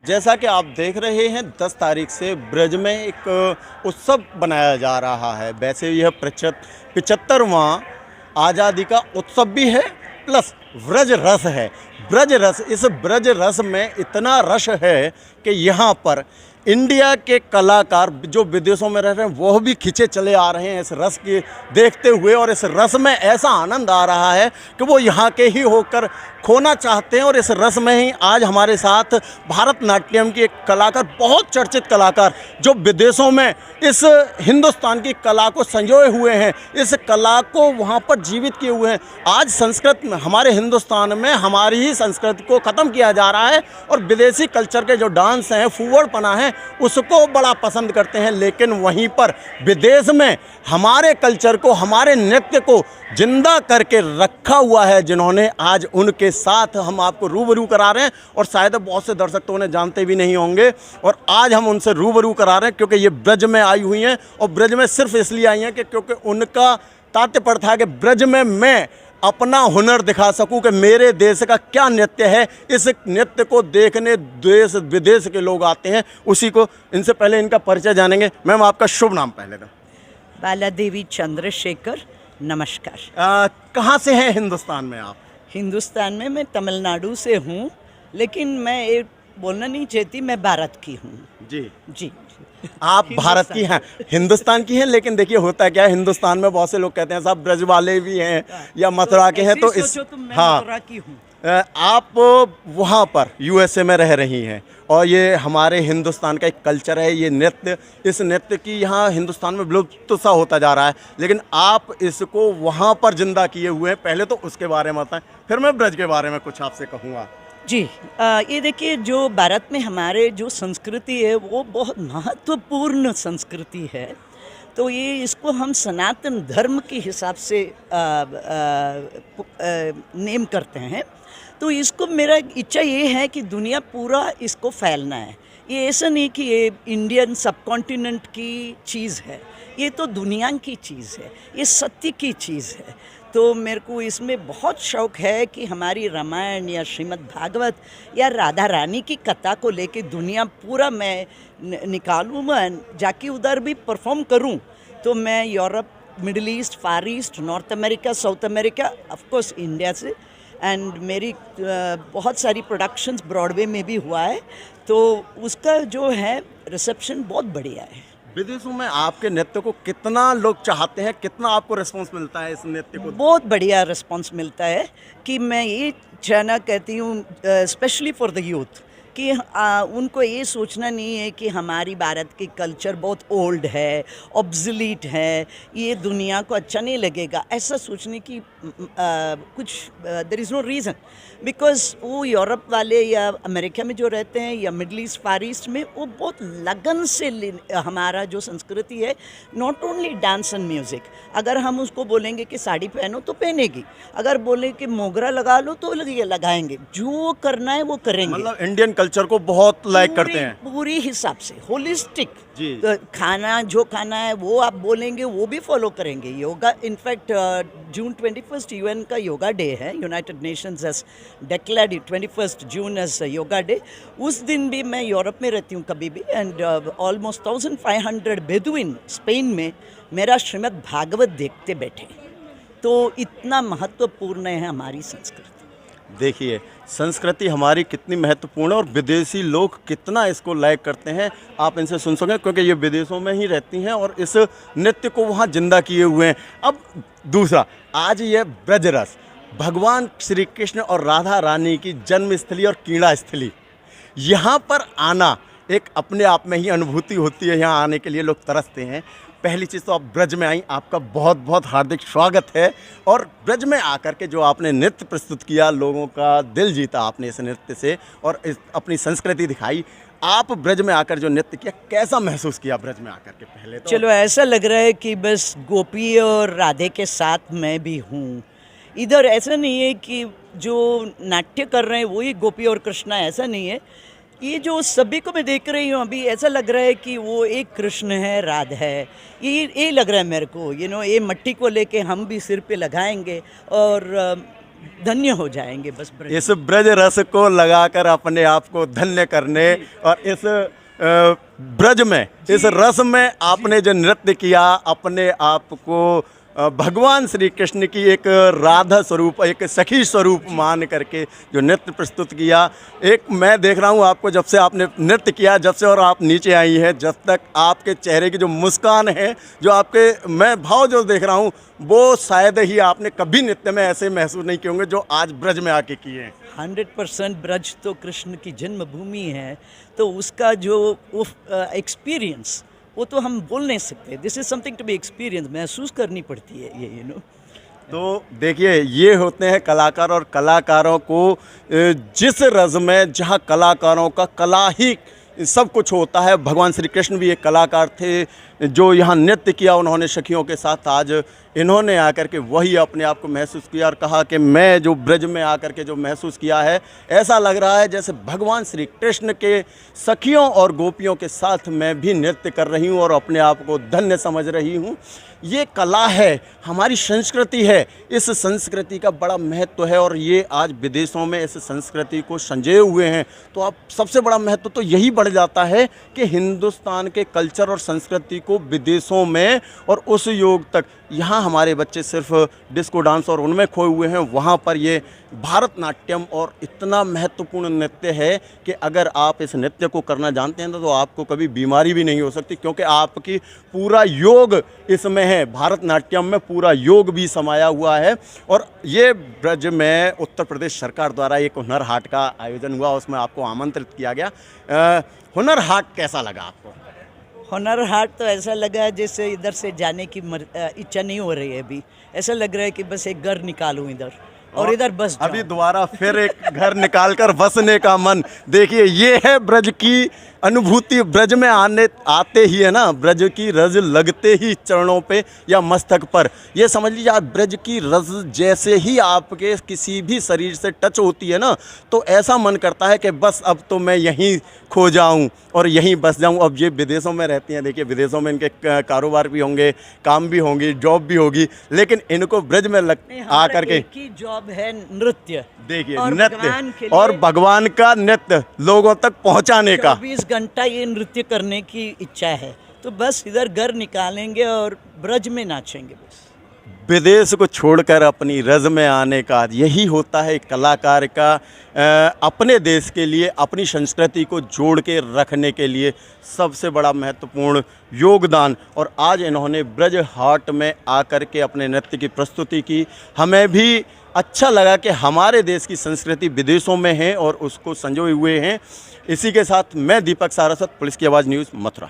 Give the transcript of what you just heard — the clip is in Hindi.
जैसा कि आप देख रहे हैं 10 तारीख से ब्रज में एक उत्सव बनाया जा रहा है। वैसे यह 75वां आज़ादी का उत्सव भी है, प्लस ब्रज रस है। ब्रज रस, इस ब्रज रस में इतना रस है कि यहाँ पर इंडिया के कलाकार जो विदेशों में रह रहे हैं वो भी खिंचे चले आ रहे हैं इस रस के देखते हुए, और इस रस में ऐसा आनंद आ रहा है कि वो यहाँ के ही होकर खोना चाहते हैं। और इस रस में ही आज हमारे साथ भारतनाट्यम की एक कलाकार, बहुत चर्चित कलाकार, जो विदेशों में इस हिंदुस्तान की कला को संजोए हुए हैं, इस कला को वहाँ पर जीवित किए हुए हैं। आज संस्कृत में, हमारे हिंदुस्तान में हमारी ही संस्कृति को ख़त्म किया जा रहा है और विदेशी कल्चर के जो डांस हैं, फूवड़पना है, उसको बड़ा पसंद करते हैं। लेकिन वहीं पर विदेश में हमारे कल्चर को, हमारे नृत्य को जिंदा करके रखा हुआ है जिन्होंने, आज उनके साथ हम आपको रूबरू करा रहे हैं। और शायद बहुत से दर्शक तो उन्हें जानते भी नहीं होंगे, और आज हम उनसे रूबरू करा रहे हैं क्योंकि ये ब्रज में आई हुई हैं। और ब्रज में सिर्फ इसलिए आई हैं कि क्योंकि उनका तात्पर्य था कि ब्रज में मैं अपना हुनर दिखा सकूं कि मेरे देश का क्या नृत्य है। इस नृत्य को देखने देश विदेश के लोग आते हैं, उसी को। इनसे पहले इनका परिचय जानेंगे। मैम, आपका शुभ नाम पहले का? बाला देवी चंद्रशेखर। नमस्कार। कहाँ से हैं हिंदुस्तान में आप? हिंदुस्तान में मैं तमिलनाडु से हूँ, लेकिन मैं ये बोलना नहीं चाहती, मैं भारत की हूँ। जी जी। आप भारत की हैं, हिंदुस्तान की हैं। लेकिन देखिए होता क्या है, हिंदुस्तान में बहुत से लोग कहते हैं साहब ब्रज वाले भी हैं या मथुरा के हैं, तो इस हाँ, मथुरा की हूँ। आप वहाँ पर यूएसए में रह रही हैं, और ये हमारे हिंदुस्तान का एक कल्चर है, ये नृत्य, इस नृत्य की यहाँ हिंदुस्तान में विलुप्त सा होता जा रहा है, लेकिन आप इसको वहाँ पर जिंदा किए हुए हैं। पहले तो उसके बारे में बताएं, फिर मैं ब्रज के बारे में कुछ आपसे कहूँगा। जी, ये देखिए, जो भारत में हमारे जो संस्कृति है वो बहुत महत्वपूर्ण संस्कृति है। तो ये इसको हम सनातन धर्म के हिसाब से नेम करते हैं। तो इसको मेरा इच्छा ये है कि दुनिया पूरा इसको फैलना है। ये ऐसा नहीं कि ये इंडियन सबकॉन्टिनेंट की चीज़ है, ये तो दुनिया की चीज़ है, ये सत्य की चीज़ है। तो मेरे को इसमें बहुत शौक़ है कि हमारी रामायण या श्रीमद् भागवत या राधा रानी की कथा को लेके दुनिया पूरा मैं निकालूँ, मैं जाके उधर भी परफॉर्म करूँ। तो मैं Europe, middle east, far east, north America, south America, of course India से, एंड मेरी बहुत सारी प्रोडक्शंस ब्रॉडवे में भी हुआ है। तो उसका जो है रिसेप्शन बहुत बढ़िया है। विदेशों में आपके नृत्य को कितना लोग चाहते हैं, कितना आपको रिस्पांस मिलता है इस नृत्य को? बहुत बढ़िया रिस्पांस मिलता है कि मैं ये कहना कहती हूँ, स्पेशली फॉर द यूथ, कि उनको ये सोचना नहीं है कि हमारी भारत की कल्चर बहुत ओल्ड है, ऑब्सोलीट है, ये दुनिया को अच्छा नहीं लगेगा। ऐसा सोचने की कुछ there is no reason, because वो यूरोप वाले या अमेरिका में जो रहते हैं या मिडल ईस्ट, फार ईस्ट में, वो बहुत लगन से हमारा जो संस्कृति है, not only dance and music. अगर हम उसको बोलेंगे कि साड़ी पहनो तो पहनेगी, अगर बोले कि मोगरा लगा लो तो लगाएंगे, जो करना है वो करेंगे। मतलब इंडियन कल्चर को बहुत लाइक करते हैं पूरी हिसाब से, होलिस्टिक। जी। तो खाना, जो खाना है वो आप बोलेंगे वो भी फॉलो करेंगे। योगा, इनफैक्ट जून 21 यूएन का योगा डे है, United Nations has declared 21 June as yoga day. उस दिन भी मैं यूरोप में रहती हूँ कभी भी, एंड ऑलमोस्ट 1500 बेदुइन स्पेन में मेरा श्रीमद् भागवत देखते बैठे। तो इतना महत्वपूर्ण है हमारी संस्कृति। देखिए संस्कृति हमारी कितनी महत्वपूर्ण है और विदेशी लोग कितना इसको लाइक करते हैं, आप इनसे सुन सकें, क्योंकि ये विदेशों में ही रहती हैं और इस नृत्य को वहाँ जिंदा किए हुए हैं। अब दूसरा, आज ये ब्रज रस भगवान श्री कृष्ण और राधा रानी की जन्मस्थली और क्रीड़ा स्थली, यहाँ पर आना एक अपने आप में ही अनुभूति होती है। यहाँ आने के लिए लोग तरसते हैं। पहली चीज़ तो आप ब्रज में आई, आपका बहुत बहुत हार्दिक स्वागत है। और ब्रज में आकर के जो आपने नृत्य प्रस्तुत किया, लोगों का दिल जीता आपने इस नृत्य से और अपनी संस्कृति दिखाई। आप ब्रज में आकर जो नृत्य किया, कैसा महसूस किया ब्रज में आकर के? पहले तो चलो, ऐसा लग रहा है कि बस गोपी और राधे के साथ मैं भी हूँ। इधर ऐसा नहीं है कि जो नाट्य कर रहे हैं वही गोपी और कृष्णा, ऐसा नहीं है। ये जो सभी को मैं देख रही हूँ अभी, ऐसा लग रहा है कि वो एक कृष्ण है, राधा है। ये लग रहा है मेरे को, ये मट्टी को लेके हम भी सिर पे लगाएंगे और धन्य हो जाएंगे बस ब्रज। इस ब्रज रस को लगाकर अपने आप को धन्य करने और इस ब्रज में, इस रस में आपने जो नृत्य किया, अपने आप को भगवान श्री कृष्ण की एक राधा स्वरूप, एक सखी स्वरूप मान करके जो नृत्य प्रस्तुत किया। एक मैं देख रहा हूँ आपको, जब से आपने नृत्य किया, जब से और आप नीचे आई हैं, जब तक आपके चेहरे की जो मुस्कान है, जो आपके मैं भाव जो देख रहा हूँ, वो शायद ही आपने कभी नृत्य में ऐसे महसूस नहीं किए होंगे जो आज ब्रज में आके किए हैं। 100% ब्रज तो कृष्ण की जन्मभूमि है, तो उसका जो एक्सपीरियंस वो तो हम बोल नहीं सकते। This is something to be experience, महसूस करनी पड़ती है ये, यू नो। तो देखिए, ये होते हैं कलाकार, और कलाकारों को जिस रज में, जहाँ कलाकारों का कला ही सब कुछ होता है। भगवान श्री कृष्ण भी एक कलाकार थे जो यहाँ नृत्य किया उन्होंने सखियों के साथ। आज इन्होंने आकर के वही अपने आप को महसूस किया और कहा कि मैं जो ब्रज में आकर के जो महसूस किया है, ऐसा लग रहा है जैसे भगवान श्री कृष्ण के सखियों और गोपियों के साथ मैं भी नृत्य कर रही हूँ और अपने आप को धन्य समझ रही हूँ। ये कला है, हमारी संस्कृति है, इस संस्कृति का बड़ा महत्व है और ये आज विदेशों में इस संस्कृति को संजोए हुए हैं। तो अब सबसे बड़ा महत्व तो यही बढ़ जाता है कि हिंदुस्तान के कल्चर और संस्कृति को विदेशों में और उस युग तक, यहाँ हमारे बच्चे सिर्फ डिस्को डांस और उनमें खोए हुए हैं, वहाँ पर ये भारतनाट्यम और इतना महत्वपूर्ण नृत्य है कि अगर आप इस नृत्य को करना जानते हैं तो आपको कभी बीमारी भी नहीं हो सकती, क्योंकि आपकी पूरा योग इसमें है। भारतनाट्यम में पूरा योग भी समाया हुआ है। और ये ब्रज में उत्तर प्रदेश सरकार द्वारा एक हुनर हाट का आयोजन हुआ, उसमें आपको आमंत्रित किया गया। हुनर हाट कैसा लगा आपको? हुनर हाट तो ऐसा लगा जैसे इधर से जाने की इच्छा नहीं हो रही है अभी। ऐसा लग रहा है कि बस एक घर निकालूं इधर और इधर बस जाऊं। अभी दोबारा फिर एक घर निकालकर बसने का मन। देखिए, ये है ब्रज की अनुभूति। ब्रज में आते ही है ना, ब्रज की रज लगते ही चरणों पे या मस्तक पर, ये समझ लीजिए आप ब्रज की रज जैसे ही आपके किसी भी शरीर से टच होती है ना, तो ऐसा मन करता है कि बस अब तो मैं यहीं खो जाऊं और यहीं बस जाऊं। अब ये विदेशों में रहती हैं, देखिए विदेशों में इनके कारोबार भी होंगे, काम भी होंगी, जॉब भी होगी, लेकिन इनको ब्रज में आकर के एक ही जॉब है, नृत्य। देखिए, और नृत्य भगवान के लिए और भगवान का नृत्य लोगों तक पहुंचाने का 24 घंटा ये नृत्य करने की इच्छा है। तो बस इधर घर निकालेंगे और ब्रज में नाचेंगे बस। विदेश को छोड़कर अपनी रज में आने का यही होता है कलाकार का, अपने देश के लिए, अपनी संस्कृति को जोड़ के रखने के लिए सबसे बड़ा महत्वपूर्ण योगदान। और आज इन्होंने ब्रज हाट में आकर के अपने नृत्य की प्रस्तुति की। हमें भी अच्छा लगा कि हमारे देश की संस्कृति विदेशों में है और उसको संजोए हुए हैं। इसी के साथ मैं दीपक सारस्वत, पुलिस की आवाज़ न्यूज़, मथुरा।